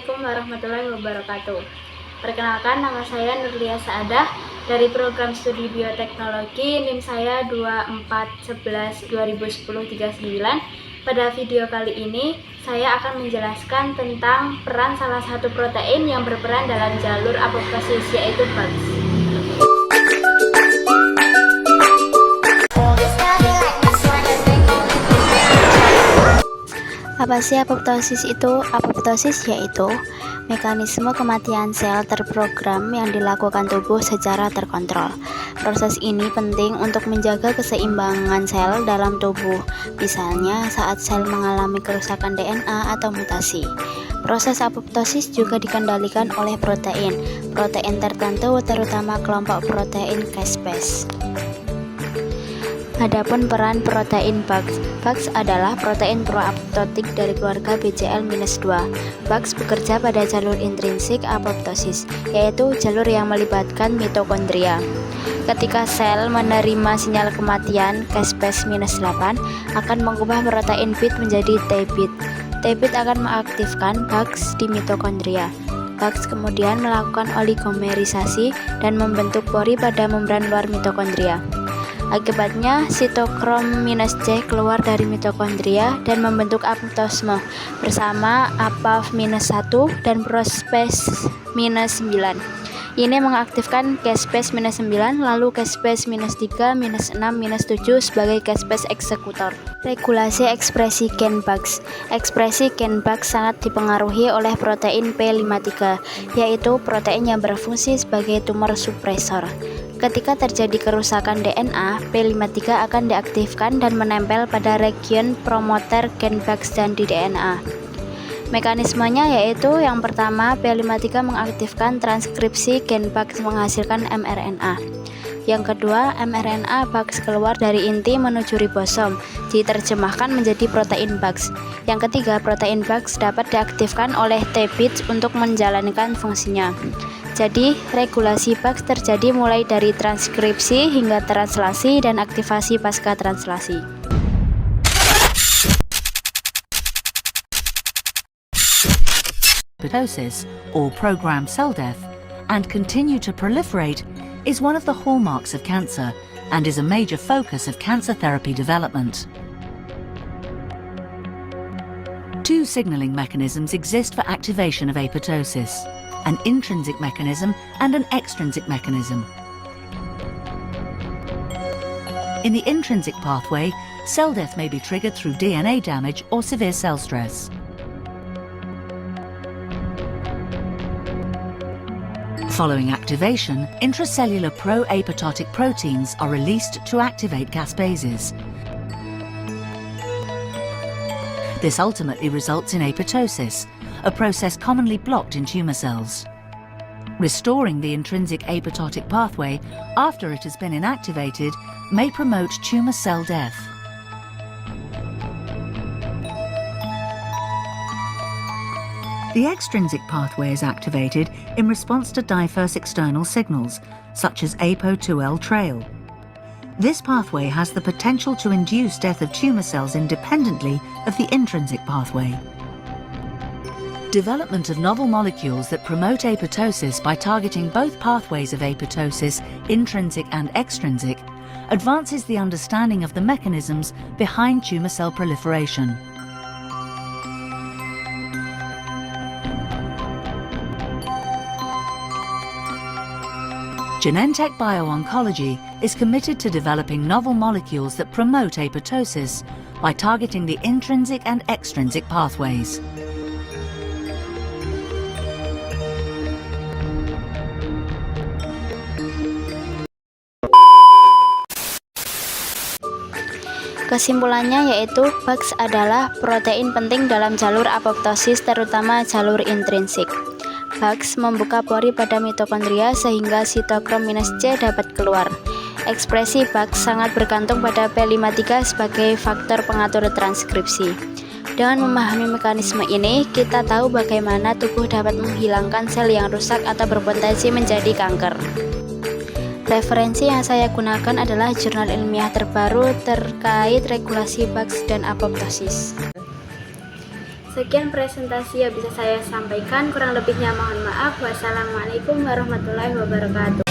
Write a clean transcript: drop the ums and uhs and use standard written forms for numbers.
Assalamualaikum warahmatullahi wabarakatuh. Perkenalkan, nama saya Nurlia Saadah dari program studi bioteknologi, NIM saya 2411-2010-39. Pada video kali ini, saya akan menjelaskan tentang peran salah satu protein yang berperan dalam jalur apoptosis, yaitu Bugs. Apa sih apoptosis itu? Apoptosis yaitu mekanisme kematian sel terprogram yang dilakukan tubuh secara terkontrol. Proses ini penting untuk menjaga keseimbangan sel dalam tubuh, misalnya saat sel mengalami kerusakan DNA atau mutasi. Proses apoptosis juga dikendalikan oleh protein tertentu, terutama kelompok protein caspase. Adapun peran protein Bugs. Bugs adalah protein proapoptotik dari keluarga BCL-2. Bugs bekerja pada jalur intrinsik apoptosis, yaitu jalur yang melibatkan mitokondria. Ketika sel menerima sinyal kematian caspase-8 akan mengubah protein bit menjadi T-bit. T-bit akan mengaktifkan Bugs di mitokondria. Bugs kemudian melakukan oligomerisasi dan membentuk pori pada membran luar mitokondria. Akibatnya, sitokrom -C keluar dari mitokondria dan membentuk apoptosme bersama APAF-1 dan prospase-9. Ini mengaktifkan caspase-9 lalu caspase-3, -6, -7 sebagai caspase eksekutor. Regulasi ekspresi gen Bugs. Ekspresi gen Bugs sangat dipengaruhi oleh protein P53, yaitu protein yang berfungsi sebagai tumor supresor. Ketika terjadi kerusakan DNA, P53 akan diaktifkan dan menempel pada region promoter gen Bugs dan di DNA. Mekanismenya yaitu yang pertama, P53 mengaktifkan transkripsi gen Bugs menghasilkan mRNA. Yang kedua, mRNA Bugs keluar dari inti menuju ribosom, diterjemahkan menjadi protein Bugs. Yang ketiga, protein Bugs dapat diaktifkan oleh T-bit untuk menjalankan fungsinya. Jadi, regulasi Bugs terjadi mulai dari transkripsi hingga translasi dan aktivasi pasca translasi. Apoptosis, or programmed cell death, and continue to proliferate is one of the hallmarks of cancer and is a major focus of cancer therapy development. Two signaling mechanisms exist for activation of apoptosis: an intrinsic mechanism and an extrinsic mechanism. In the intrinsic pathway, cell death may be triggered through DNA damage or severe cell stress. Following activation, intracellular pro-apoptotic proteins are released to activate caspases. This ultimately results in apoptosis, a process commonly blocked in tumor cells. Restoring the intrinsic apoptotic pathway after it has been inactivated may promote tumor cell death. The extrinsic pathway is activated in response to diverse external signals, such as APO2L trail. This pathway has the potential to induce death of tumor cells independently of the intrinsic pathway. Development of novel molecules that promote apoptosis by targeting both pathways of apoptosis, intrinsic and extrinsic, advances the understanding of the mechanisms behind tumor cell proliferation. Genentech Bio-Oncology is committed to developing novel molecules that promote apoptosis by targeting the intrinsic and extrinsic pathways. Kesimpulannya yaitu Bugs adalah protein penting dalam jalur apoptosis, terutama jalur intrinsik. Bugs membuka pori pada mitokondria sehingga sitokrom -C dapat keluar. Ekspresi Bugs sangat bergantung pada P53 sebagai faktor pengatur transkripsi. Dengan memahami mekanisme ini, kita tahu bagaimana tubuh dapat menghilangkan sel yang rusak atau berpotensi menjadi kanker. Referensi yang saya gunakan adalah jurnal ilmiah terbaru terkait regulasi Bugs dan apoptosis. Sekian presentasi yang bisa saya sampaikan, kurang lebihnya mohon maaf. Wassalamualaikum warahmatullahi wabarakatuh.